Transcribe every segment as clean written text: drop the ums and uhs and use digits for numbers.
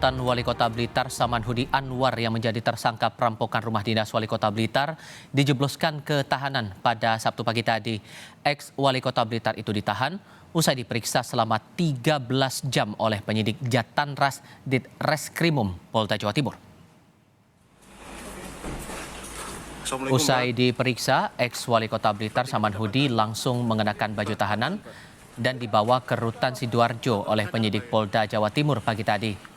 Mantan Wali Kota Blitar Samanhudi Anwar yang menjadi tersangka perampokan rumah dinas Wali Kota Blitar dijebloskan ke tahanan pada Sabtu pagi tadi. Ex-Wali Kota Blitar itu ditahan usai diperiksa selama 13 jam oleh penyidik Jatanras Ditreskrimum Polda Jawa Timur. Usai diperiksa, ex-Wali Kota Blitar Samanhudi langsung mengenakan baju tahanan dan dibawa ke Rutan Sidoarjo oleh penyidik Polda Jawa Timur pagi tadi.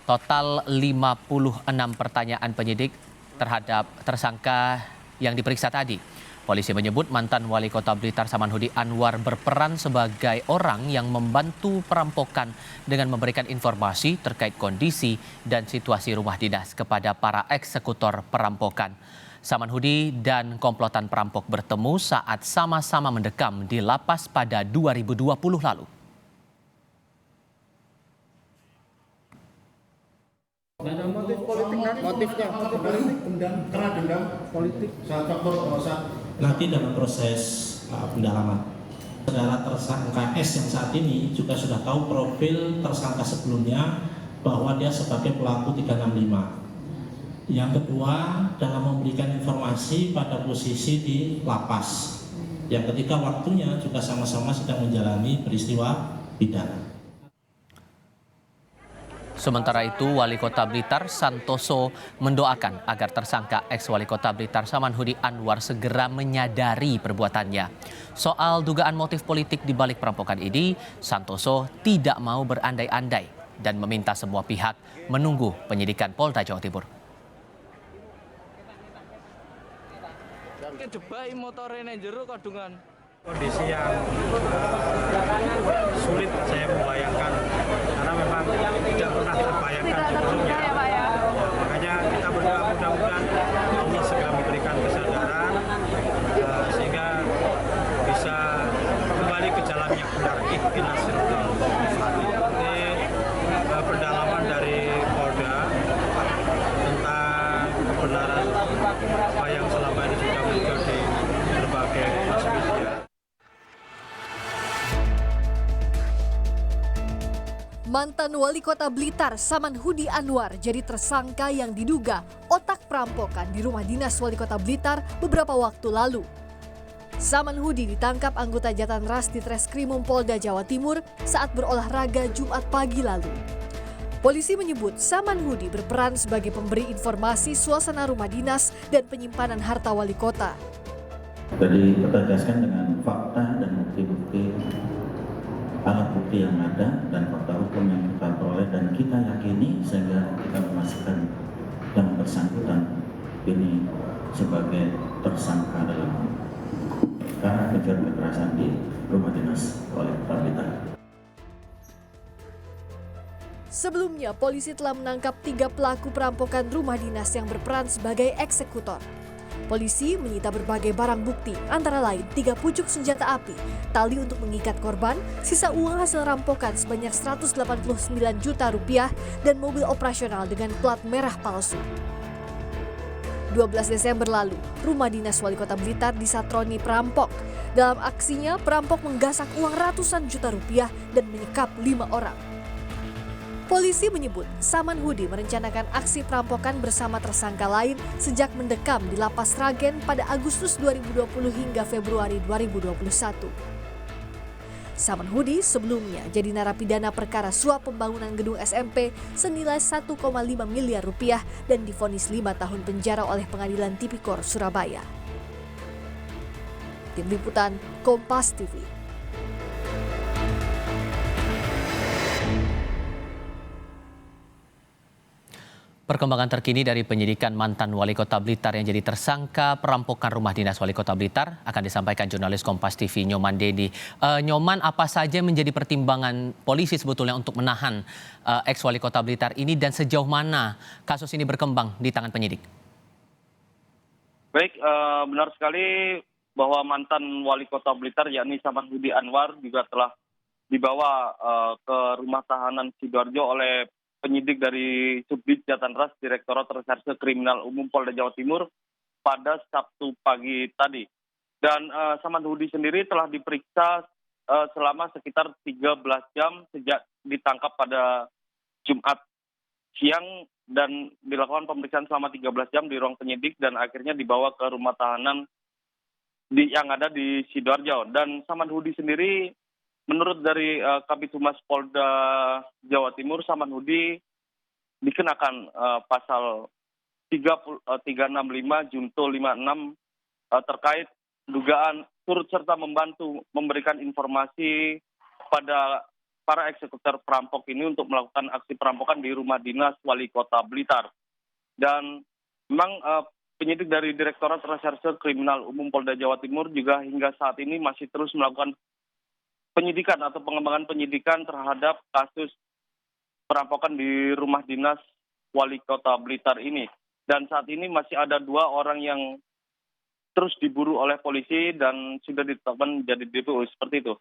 Total 56 pertanyaan penyidik terhadap tersangka yang diperiksa tadi. Polisi menyebut mantan Wali Kota Blitar Samanhudi Anwar berperan sebagai orang yang membantu perampokan dengan memberikan informasi terkait kondisi dan situasi rumah dinas kepada para eksekutor perampokan. Samanhudi dan komplotan perampok bertemu saat sama-sama mendekam di lapas pada 2020 lalu. Ada motif politik kan? Motifnya karena dendam politik saat faktor nanti dalam proses pendalaman. Saudara tersangka S yang saat ini juga sudah tahu profil tersangka sebelumnya bahwa dia sebagai pelaku 365. Yang kedua, dalam memberikan informasi pada posisi di lapas. Yang ketiga, waktunya juga sama-sama sedang menjalani peristiwa pidana. Sementara itu, Wali Kota Blitar Santoso mendoakan agar tersangka ex-Wali Kota Blitar Samanhudi Anwar segera menyadari perbuatannya. Soal dugaan motif politik di balik perampokan ini, Santoso tidak mau berandai-andai dan meminta semua pihak menunggu penyidikan Polda Jawa Timur. Kondisi yang sulit saya membayangkan karena memang tidak pernah terbayangkan sebelumnya. Makanya kita berdoa mudah-mudahan Allah segera memberikan kesadaran sehingga bisa kembali ke jalan yang benar. Ihdinas siratal mustaqim. Ini pendalaman dari Polda tentang kebenaran apa yang selama ini sudah muncul di berbagai mass media. Mantan Wali Kota Blitar Samanhudi Anwar jadi tersangka yang diduga otak perampokan di rumah dinas Wali Kota Blitar beberapa waktu lalu. Samanhudi ditangkap anggota Jatanras Ditreskrimum Polda Jawa Timur saat berolahraga Jumat pagi lalu. Polisi menyebut Samanhudi berperan sebagai pemberi informasi suasana rumah dinas dan penyimpanan harta wali kota. Jadi kita jelaskan dengan fakta dan bukti-bukti, alat bukti yang ada dan fakta hukum yang kita peroleh dan kita yakini sehingga kita memastikan yang bersangkutan ini sebagai tersangka dalam perkara kejahatan kekerasan di rumah dinas Wali Kota Blitar. Sebelumnya, polisi telah menangkap 3 pelaku perampokan rumah dinas yang berperan sebagai eksekutor. Polisi menyita berbagai barang bukti, antara lain 3 pucuk senjata api, tali untuk mengikat korban, sisa uang hasil rampokan sebanyak 189 juta rupiah, dan mobil operasional dengan plat merah palsu. 12 Desember lalu, rumah dinas Wali Kota Blitar disatroni perampok. Dalam aksinya, perampok menggasak uang ratusan juta rupiah dan menyekap 5 orang. Polisi menyebut Samanhudi merencanakan aksi perampokan bersama tersangka lain sejak mendekam di Lapas Sragen pada Agustus 2020 hingga Februari 2021. Samanhudi sebelumnya jadi narapidana perkara suap pembangunan gedung SMP senilai 1,5 miliar rupiah dan divonis 5 tahun penjara oleh Pengadilan Tipikor Surabaya. Tim Liputan Kompas TV. Perkembangan terkini dari penyidikan mantan Wali Kota Blitar yang jadi tersangka perampokan rumah dinas Wali Kota Blitar akan disampaikan jurnalis Kompas TV Nyoman Dedi. Nyoman, apa saja menjadi pertimbangan polisi sebetulnya untuk menahan ex-Wali Kota Blitar ini dan sejauh mana kasus ini berkembang di tangan penyidik? Baik, benar sekali bahwa mantan Wali Kota Blitar yakni Samanhudi Anwar juga telah dibawa ke rumah tahanan Sidoarjo oleh penyidik dari Subdit Jatanras Direktorat Reserse Kriminal Umum Polda Jawa Timur pada Sabtu pagi tadi. Dan Samanhudi sendiri telah diperiksa selama sekitar 13 jam sejak ditangkap pada Jumat siang dan dilakukan pemeriksaan selama 13 jam di ruang penyidik dan akhirnya dibawa ke rumah tahanan yang ada di Sidoarjo. Dan Saman Hudi sendiri, menurut dari Kabid Humas Polda Jawa Timur, Saman Hudi dikenakan pasal 365 Junto 56 terkait dugaan turut serta membantu memberikan informasi pada para eksekutor perampok ini untuk melakukan aksi perampokan di rumah dinas Wali Kota Blitar. Dan memang penyidik dari Direktorat Reserse Kriminal Umum Polda Jawa Timur juga hingga saat ini masih terus melakukan penyidikan atau pengembangan penyidikan terhadap kasus perampokan di rumah dinas Wali Kota Blitar ini. Dan saat ini masih ada 2 orang yang terus diburu oleh polisi dan sudah ditetapkan menjadi DPO, seperti itu.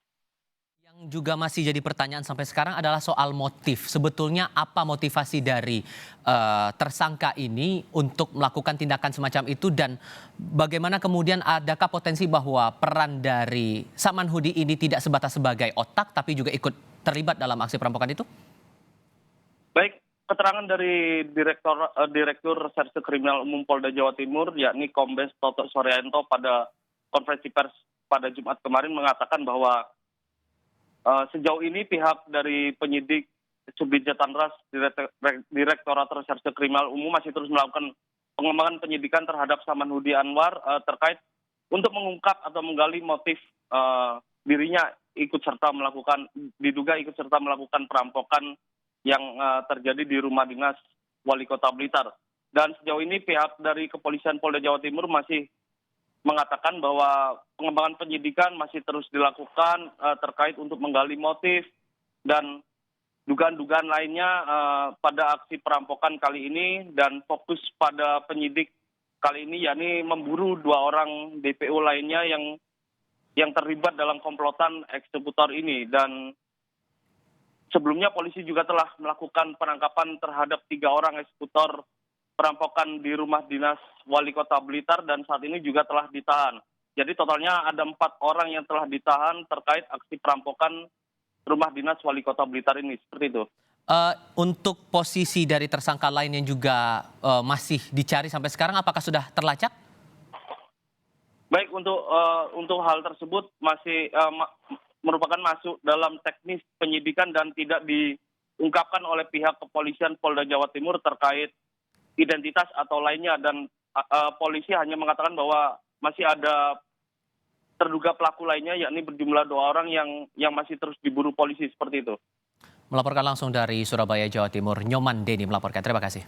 Yang juga masih jadi pertanyaan sampai sekarang adalah soal motif. Sebetulnya apa motivasi dari tersangka ini untuk melakukan tindakan semacam itu, dan bagaimana kemudian adakah potensi bahwa peran dari Saman Hudi ini tidak sebatas sebagai otak tapi juga ikut terlibat dalam aksi perampokan itu? Baik, keterangan dari Direktur Reserse Kriminal Umum Polda Jawa Timur, yakni Kombes Toto Soryanto, pada konferensi pers pada Jumat kemarin mengatakan bahwa sejauh ini pihak dari penyidik Subdit Jatanras Direktorat Reserse Kriminal Umum masih terus melakukan pengembangan penyidikan terhadap Saman Hudi Anwar terkait untuk mengungkap atau menggali motif dirinya diduga ikut serta melakukan perampokan yang terjadi di rumah dinas Wali Kota Blitar. Dan sejauh ini pihak dari Kepolisian Polda Jawa Timur masih mengatakan bahwa pengembangan penyidikan masih terus dilakukan terkait untuk menggali motif dan dugaan-dugaan lainnya pada aksi perampokan kali ini, dan fokus pada penyidik kali ini yakni memburu 2 orang DPO lainnya yang terlibat dalam komplotan eksekutor ini. Dan sebelumnya polisi juga telah melakukan penangkapan terhadap 3 orang eksekutor perampokan di rumah dinas Wali Kota Blitar dan saat ini juga telah ditahan. Jadi totalnya ada 4 orang yang telah ditahan terkait aksi perampokan rumah dinas Wali Kota Blitar ini. Seperti itu. Untuk posisi dari tersangka lain yang juga masih dicari sampai sekarang, apakah sudah terlacak? Baik, untuk hal tersebut masih merupakan masuk dalam teknis penyidikan dan tidak diungkapkan oleh pihak Kepolisian Polda Jawa Timur terkait identitas atau lainnya, dan polisi hanya mengatakan bahwa masih ada terduga pelaku lainnya yakni berjumlah 2 orang yang masih terus diburu polisi, seperti itu. Melaporkan langsung dari Surabaya, Jawa Timur, Nyoman Deni melaporkan. Terima kasih.